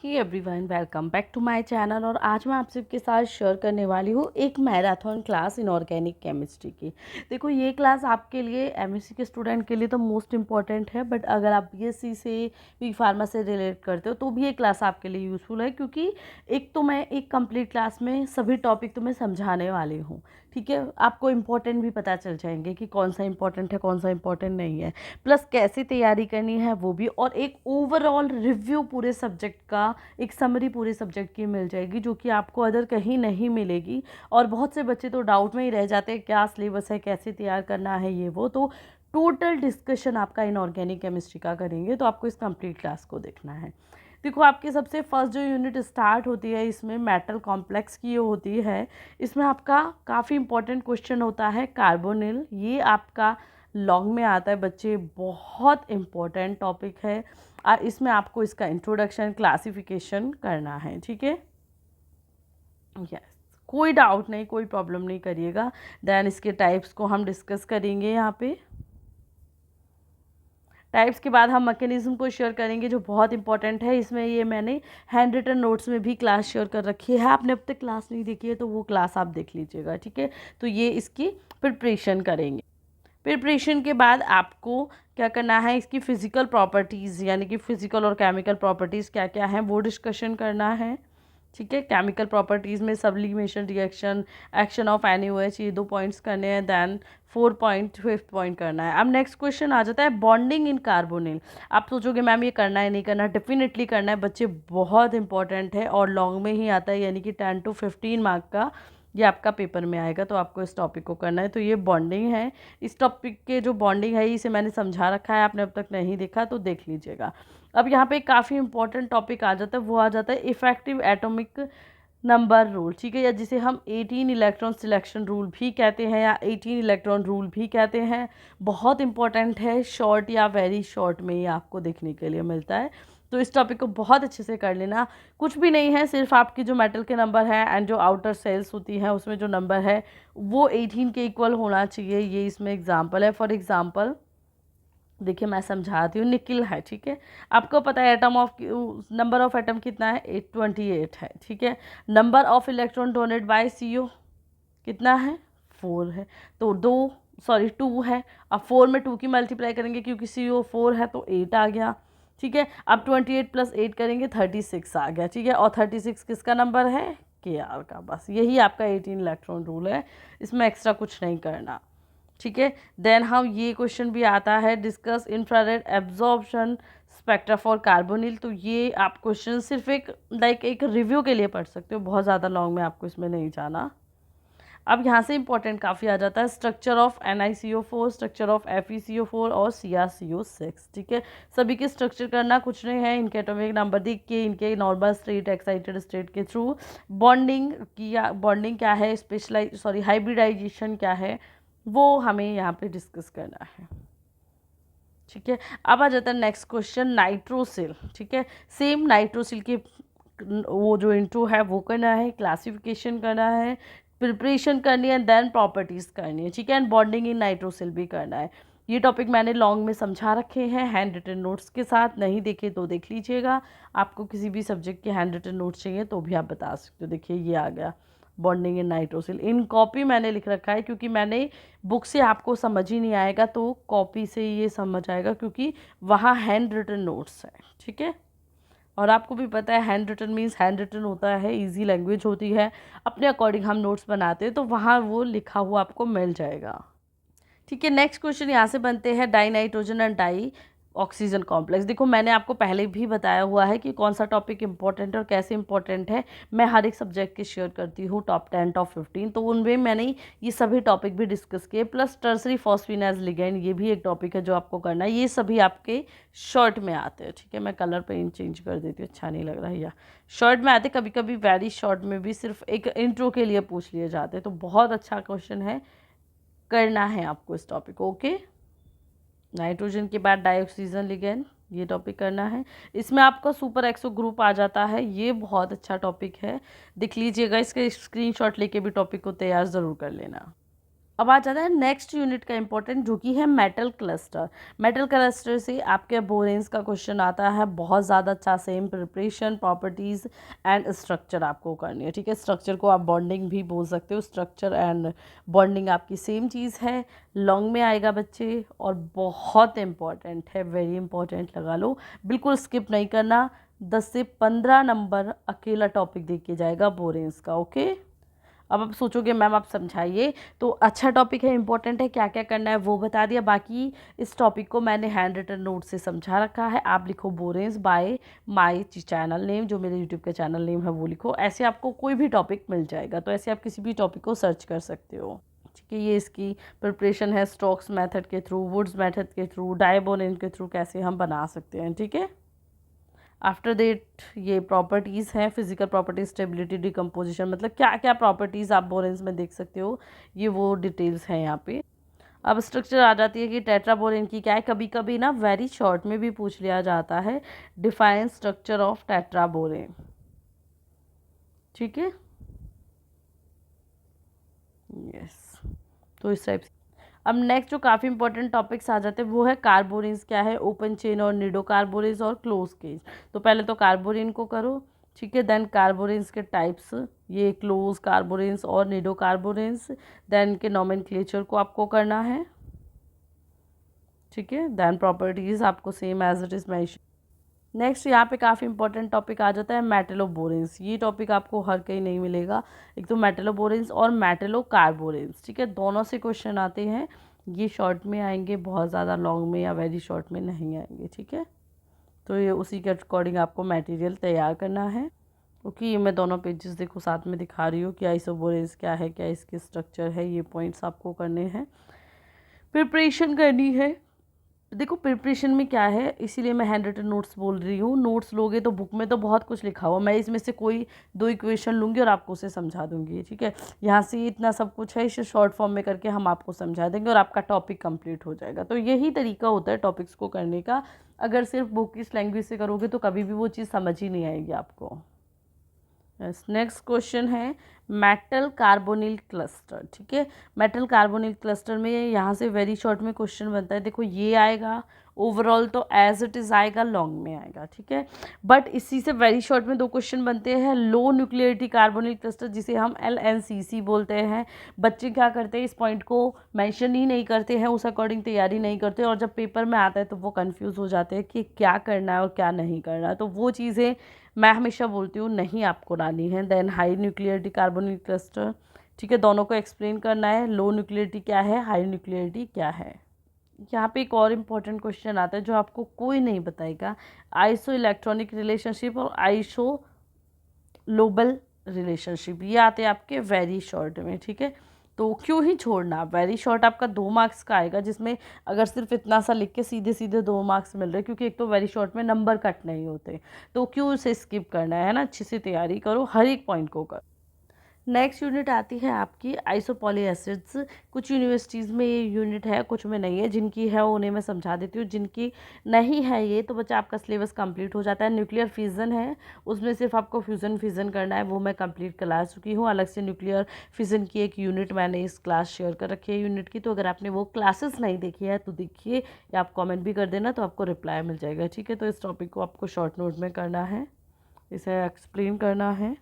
He everyone, welcome back to my channel. और आज मैं आप सबके साथ शेयर करने वाली हूँ एक marathon class in organic chemistry की। देखो, ये क्लास आपके लिए एमएससी के स्टूडेंट के लिए तो मोस्ट इम्पॉर्टेंट है, बट अगर आप बीएससी से बी फार्मा से रिलेट करते हो तो भी ये क्लास आपके लिए यूज़फुल है, क्योंकि एक तो मैं एक कंप्लीट क्लास में सभी टॉपिक तुम्हें समझाने वाली हूँ। ठीक है, आपको इम्पोर्टेंट भी पता चल जाएंगे कि कौन सा इम्पोर्टेंट है, कौन सा इम्पोर्टेंट नहीं है, प्लस कैसे तैयारी करनी है वो भी, और एक ओवरऑल रिव्यू पूरे सब्जेक्ट का, एक समरी पूरे सब्जेक्ट की मिल जाएगी, जो कि आपको अदर कहीं नहीं मिलेगी। और बहुत से बच्चे तो डाउट में ही रह जाते हैं क्या सिलेबस है, कैसे तैयार करना है, ये वो। तो टोटल डिस्कशन आपका इनऑर्गेनिक केमिस्ट्री का करेंगे, तो आपको इस कंप्लीट क्लास को देखना है। देखो, आपकी सबसे फर्स्ट जो यूनिट स्टार्ट होती है इसमें मेटल कॉम्प्लेक्स की होती है। इसमें आपका काफ़ी इंपॉर्टेंट क्वेश्चन होता है कार्बोनिल। ये आपका लॉन्ग में आता है बच्चे, बहुत इम्पोर्टेंट टॉपिक है। और इसमें आपको इसका इंट्रोडक्शन, क्लासिफिकेशन करना है। ठीक है, यस, कोई डाउट नहीं, कोई प्रॉब्लम नहीं करिएगा। देन इसके टाइप्स को हम डिस्कस करेंगे यहाँ पे। टाइप्स के बाद हम मैकेनिज्म को शेयर करेंगे, जो बहुत इंपॉर्टेंट है। इसमें ये मैंने हैंड रिटन नोट्स में भी क्लास शेयर कर रखी है। आपने अब तक क्लास नहीं देखी है तो वो क्लास आप देख लीजिएगा। ठीक है, तो ये इसकी प्रिपरेशन करेंगे। प्रिपरेशन के बाद आपको क्या करना है, इसकी फिजिकल प्रॉपर्टीज़ यानी कि फिजिकल और केमिकल प्रॉपर्टीज़ क्या क्या हैं वो डिस्कशन करना है। ठीक है, केमिकल प्रॉपर्टीज़ में sublimation reaction, action of NaOH, ये 2 पॉइंट्स करने हैं। दैन 5th पॉइंट करना है। अब नेक्स्ट क्वेश्चन आ जाता है बॉन्डिंग इन कार्बोनिल। आप सोचोगे मैम ये करना है नहीं करना, डेफिनेटली करना है बच्चे, बहुत इंपॉर्टेंट है और लॉन्ग में ही आता है, यानी कि 10 to 15 मार्क का ये आपका पेपर में आएगा, तो आपको इस टॉपिक को करना है। तो ये बॉन्डिंग है। इस टॉपिक के जो बॉन्डिंग है इसे मैंने समझा रखा है, आपने अब तक नहीं देखा तो देख लीजिएगा। अब यहाँ पे काफ़ी इंपॉर्टेंट टॉपिक आ जाता है, वो आ जाता है इफेक्टिव एटॉमिक नंबर रूल। ठीक है, या जिसे हम 18 इलेक्ट्रॉन सिलेक्शन रूल भी कहते हैं, या 18 इलेक्ट्रॉन रूल भी कहते हैं। बहुत इंपॉर्टेंट है, शॉर्ट या वेरी शॉर्ट में ये आपको देखने के लिए मिलता है। तो इस टॉपिक को बहुत अच्छे से कर लेना। कुछ भी नहीं है, सिर्फ आपकी जो मेटल के नंबर है एंड जो आउटर सेल्स होती हैं उसमें जो नंबर है वो 18 के इक्वल होना चाहिए। ये इसमें एग्जाम्पल है। फॉर एग्जाम्पल देखिए, मैं समझाती हूँ। निकिल है, ठीक है, आपको पता है atom of number of atom कितना है, 828 है। ठीक है, number of electron donate by CO कितना है, 4 है। तो 2 है। अब 4 में 2 की मल्टीप्लाई करेंगे क्योंकि CO 4 है तो 8 आ गया। ठीक है, अब 28 + 8 करेंगे 36 आ गया। ठीक है, और 36 किसका नंबर है, KR का। बस यही आपका 18 इलेक्ट्रॉन रूल है, इसमें एक्स्ट्रा कुछ नहीं करना। ठीक है, देन हम ये क्वेश्चन भी आता है discuss infrared absorption spectra for carbonyl. तो ये आप क्वेश्चन सिर्फ एक रिव्यू के लिए पढ़ सकते हो, बहुत ज़्यादा लॉन्ग में आपको इसमें नहीं जाना। अब यहाँ से इंपॉर्टेंट काफ़ी आ जाता है structure of NiCO4, structure of FeCO4 और CrCO6। ठीक है, सभी के स्ट्रक्चर करना कुछ नहीं है, इनके एटॉमिक नंबर देख के इनके नॉर्मल स्टेट, एक्साइटेड स्टेट के थ्रू बॉन्डिंग किया, बॉन्डिंग क्या है, हाइब्रिडाइजेशन क्या है, वो हमें यहाँ पे डिस्कस करना है। ठीक है, अब आ जाता है नेक्स्ट क्वेश्चन नाइट्रोसिल। ठीक है, सेम नाइट्रोसिल के वो जो इंट्रो है वो करना है, क्लासिफिकेशन करना है, प्रिपरेशन करनी है, देन प्रॉपर्टीज़ करनी है। ठीक है, एंड बॉन्डिंग इन नाइट्रोसिल भी करना है। ये टॉपिक मैंने लॉन्ग में समझा रखे हैं हैंड रिटन नोट्स के साथ, नहीं देखे तो देख लीजिएगा। आपको किसी भी सब्जेक्ट के हैंड रिटन नोट्स चाहिए तो भी आप बता सकते हो। देखिए ये आ गया bonding in nitrosyl. In copy मैंने लिख रखा है क्योंकि मैंने बुक से आपको समझ ही नहीं आएगा, तो कॉपी से ये समझ आएगा क्योंकि वहाँ हैंड रिटन नोट्स है। ठीक है, और आपको भी पता है handwritten means handwritten होता है, इजी लैंग्वेज होती है, अपने अकॉर्डिंग हम नोट्स बनाते हैं तो वहाँ वो लिखा हुआ आपको मिल जाएगा। ठीक है, नेक्स्ट क्वेश्चन यहाँ से बनते हैं dinitrogen and dioxygen complex. देखो, मैंने आपको पहले भी बताया हुआ है कि कौन सा टॉपिक इंपॉर्टेंट है और कैसे इंपॉर्टेंट है। मैं हर एक सब्जेक्ट के शेयर करती हूँ टॉप 10 टॉप 15, तो उनमें मैंने ये सभी टॉपिक भी डिस्कस किए। प्लस टर्सरी फॉस्फिनाज लिगेंड, ये भी एक टॉपिक है जो आपको करना है। ये सभी आपके शॉर्ट में आते हैं। ठीक है, मैं कलर पेन चेंज कर देती हूँ, अच्छा नहीं लग रहा है। या शॉर्ट में आते, कभी कभी वेरी शॉर्ट में भी सिर्फ एक इंट्रो के लिए पूछ लिए जाते हैं। तो बहुत अच्छा क्वेश्चन है, करना है आपको इस टॉपिक को। ओके, नाइट्रोजन के बाद डाइऑक्सीजन लिगेंड, ये टॉपिक करना है। इसमें आपका सुपर एक्सो ग्रुप आ जाता है, ये बहुत अच्छा टॉपिक है, देख लीजिएगा। इसके स्क्रीनशॉट लेके भी टॉपिक को तैयार ज़रूर कर लेना। अब आ जाता है नेक्स्ट यूनिट का इंपॉर्टेंट, जो कि है मेटल क्लस्टर। मेटल क्लस्टर से आपके बोरेंस का क्वेश्चन आता है बहुत ज़्यादा अच्छा। Same preparation, properties and structure आपको करनी है, ठीक है। स्ट्रक्चर को आप बॉन्डिंग भी बोल सकते हो, स्ट्रक्चर एंड बॉन्डिंग आपकी सेम चीज़ है। लॉन्ग में आएगा बच्चे, और बहुत इंपॉर्टेंट है, वेरी इंपॉर्टेंट लगा लो, बिल्कुल स्किप नहीं करना। 10 से 15 नंबर अकेला टॉपिक दे के जाएगा बोरेंस का, ओके। अब आप सोचोगे मैम आप समझाइए, तो अच्छा टॉपिक है, इंपॉर्टेंट है, क्या क्या करना है वो बता दिया। बाकी इस टॉपिक को मैंने हैंड रिटन नोट से समझा रखा है। आप लिखो boranes by my channel name, जो मेरे यूट्यूब का चैनल नेम है वो लिखो। ऐसे आपको कोई भी टॉपिक मिल जाएगा, तो ऐसे आप किसी भी टॉपिक को सर्च कर सकते हो, ठीक है। ये इसकी प्रिपरेशन है स्टोक्स मेथड के थ्रू, वुड्स मेथड के थ्रू, डायबोनिन के थ्रू कैसे हम बना सकते हैं, ठीक है। आफ्टर दैट ये प्रॉपर्टीज़ हैं, फिजिकल प्रॉपर्टीज, स्टेबिलिटी, डिकम्पोजिशन, मतलब क्या क्या प्रॉपर्टीज़ आप बोरेंस में देख सकते हो, ये वो डिटेल्स हैं यहाँ पे। अब स्ट्रक्चर आ जाती है कि टेट्राबोरेन की क्या है। कभी कभी ना वेरी शॉर्ट में भी पूछ लिया जाता है, डिफाइन स्ट्रक्चर ऑफ टेट्राबोरेन, ठीक है। यस, तो इस टाइप से। अब नेक्स्ट जो काफ़ी इंपॉर्टेंट टॉपिक्स आ जाते हैं वो है कार्बोरेंस क्या है, ओपन चेन और निडो कार्बोरेंस और क्लोज केज। तो पहले तो कार्बोरेन को करो, ठीक है। देन कार्बोरेंस के टाइप्स, ये क्लोज कार्बोरेंस और निडो कार्बोरेंस, देन के नॉमेनक्लेचर को आपको करना है, ठीक है। देन प्रॉपर्टीज आपको same as it is mention. Next यहाँ पे काफ़ी इंपॉर्टेंट टॉपिक आ जाता है मेटलोबोरेंस। ये टॉपिक आपको हर कहीं नहीं मिलेगा। एक तो मेटलोबोरेंस और मेटलोकार्बोरेंस, ठीक है, दोनों से क्वेश्चन आते हैं। ये शॉर्ट में आएंगे, बहुत ज़्यादा लॉन्ग में या वेरी शॉर्ट में नहीं आएंगे, ठीक है। तो ये उसी के अकॉर्डिंग आपको मटेरियल तैयार करना है, क्योंकि ये मैं दोनों पेजेस देखो साथ में दिखा रही हूँ कि आइसोबोरेंस क्या है, क्या इसके स्ट्रक्चर है, ये पॉइंट्स आपको करने हैं, प्रिपरेशन करनी है। देखो प्रिपरेशन में क्या है, इसीलिए मैं हैंड रिटन नोट्स बोल रही हूँ। नोट्स लोगे तो बुक में तो बहुत कुछ लिखा हुआ, मैं इसमें से कोई दो इक्वेशन लूँगी और आपको उसे समझा दूँगी, ठीक है। यहाँ से इतना सब कुछ है, इसे शॉर्ट फॉर्म में करके हम आपको समझा देंगे और आपका टॉपिक कंप्लीट हो जाएगा। तो यही तरीका होता है टॉपिक्स को करने का। अगर सिर्फ बुक की लैंग्वेज से करोगे तो कभी भी वो चीज़ समझ ही नहीं आएगी आपको। यस, नेक्स्ट क्वेश्चन है मेटल कार्बोनिल क्लस्टर, ठीक है। मेटल कार्बोनिल क्लस्टर में यहाँ से वेरी शॉर्ट में क्वेश्चन बनता है। देखो ये आएगा, ओवरऑल तो एज इट इज़ आएगा, लॉन्ग में आएगा, ठीक है। बट इसी से वेरी शॉर्ट में दो क्वेश्चन बनते हैं, लो न्यूक्लियरिटी कार्बोनिल क्लस्टर, जिसे हम LNCC बोलते हैं। बच्चे क्या करते हैं, इस पॉइंट को मेंशन ही नहीं करते हैं, उस अकॉर्डिंग तैयारी नहीं करते, और जब पेपर में आता है तो वो कंफ्यूज हो जाते हैं कि क्या करना है और क्या नहीं करना है। तो वो चीज़ें मैं हमेशा बोलती हूँ नहीं आपको डालनी है। देन हाई न्यूक्लियरिटी कार्बोनिल क्लस्टर, ठीक है, दोनों को एक्सप्लेन करना है। लो न्यूक्लियरिटी क्या है, हाई न्यूक्लियरिटी क्या है। यहाँ पे एक और इम्पॉर्टेंट क्वेश्चन आता है जो आपको कोई नहीं बताएगा, आइसो इलेक्ट्रॉनिक रिलेशनशिप और आइसो लोबल रिलेशनशिप, ये आते हैं आपके वेरी शॉर्ट में, ठीक है। तो क्यों ही छोड़ना, वेरी शॉर्ट आपका 2 मार्क्स का आएगा, जिसमें अगर सिर्फ इतना सा लिख के सीधे सीधे 2 मार्क्स मिल रहे, क्योंकि एक तो वेरी शॉर्ट में नंबर कट नहीं होते, तो क्यों उसे स्किप करना है ना। अच्छे से तैयारी करो, हर एक पॉइंट को करो। नेक्स्ट यूनिट आती है आपकी आइसोपॉली एसिड्स। कुछ यूनिवर्सिटीज़ में ये यूनिट है, कुछ में नहीं है। जिनकी है उन्हें मैं समझा देती हूँ, जिनकी नहीं है ये तो बच्चा आपका सिलेबस कंप्लीट हो जाता है। न्यूक्लियर फिजन है, उसमें सिर्फ आपको फ्यूज़न फिजन करना है, वो मैं कंप्लीट करा चुकी हूँ। अलग से न्यूक्लियर फिजन की एक यूनिट मैंने इस क्लास शेयर कर रखी है यूनिट की, तो अगर आपने वो क्लासेस नहीं देखी है तो देखिए, या आप कॉमेंट भी कर देना तो आपको रिप्लाई मिल जाएगा, ठीक है। तो इस टॉपिक को आपको शॉर्ट नोट में करना है, इसे एक्सप्लेन करना है,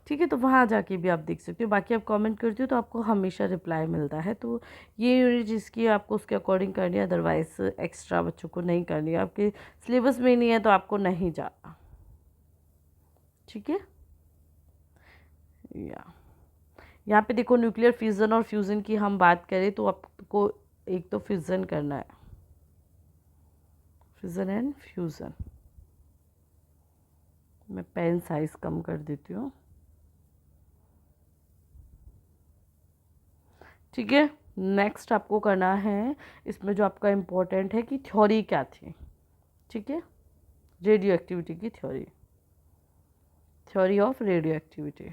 ठीक है। तो वहाँ जाके भी आप देख सकते हो, बाकी आप कमेंट करते हो तो आपको हमेशा रिप्लाई मिलता है। तो ये यूनिट जिसकी आपको उसके अकॉर्डिंग करनी है, अदरवाइज एक्स्ट्रा बच्चों को नहीं करनी है। आपके सिलेबस में नहीं है तो आपको नहीं जाना, ठीक है। या यहाँ पे देखो न्यूक्लियर फिजन और फ्यूज़न की हम बात करें तो आपको एक तो फिजन करना है, फिजन एंड फ्यूज़न। मैं पेन साइज़ कम कर देती हूँ, ठीक है। नेक्स्ट आपको करना है, इसमें जो आपका इम्पोर्टेंट है कि थ्योरी क्या थी, ठीक है। रेडियो एक्टिविटी की theory, theory of radio activity,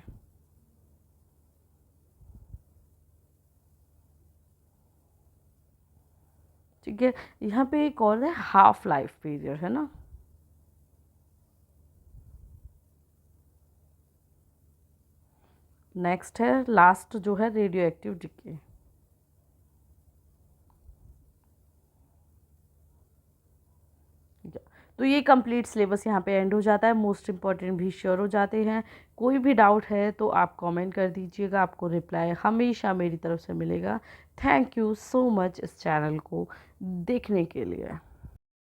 ठीक है। यहाँ पे एक और है हाफ लाइफ पीरियड, है ना। नेक्स्ट है लास्ट जो है रेडियो एक्टिव डीके। तो ये कंप्लीट सिलेबस यहाँ पे एंड हो जाता है, मोस्ट इम्पॉर्टेंट भी श्योर हो जाते हैं। कोई भी डाउट है तो आप कमेंट कर दीजिएगा, आपको रिप्लाई हमेशा मेरी तरफ से मिलेगा। थैंक यू सो मच इस चैनल को देखने के लिए।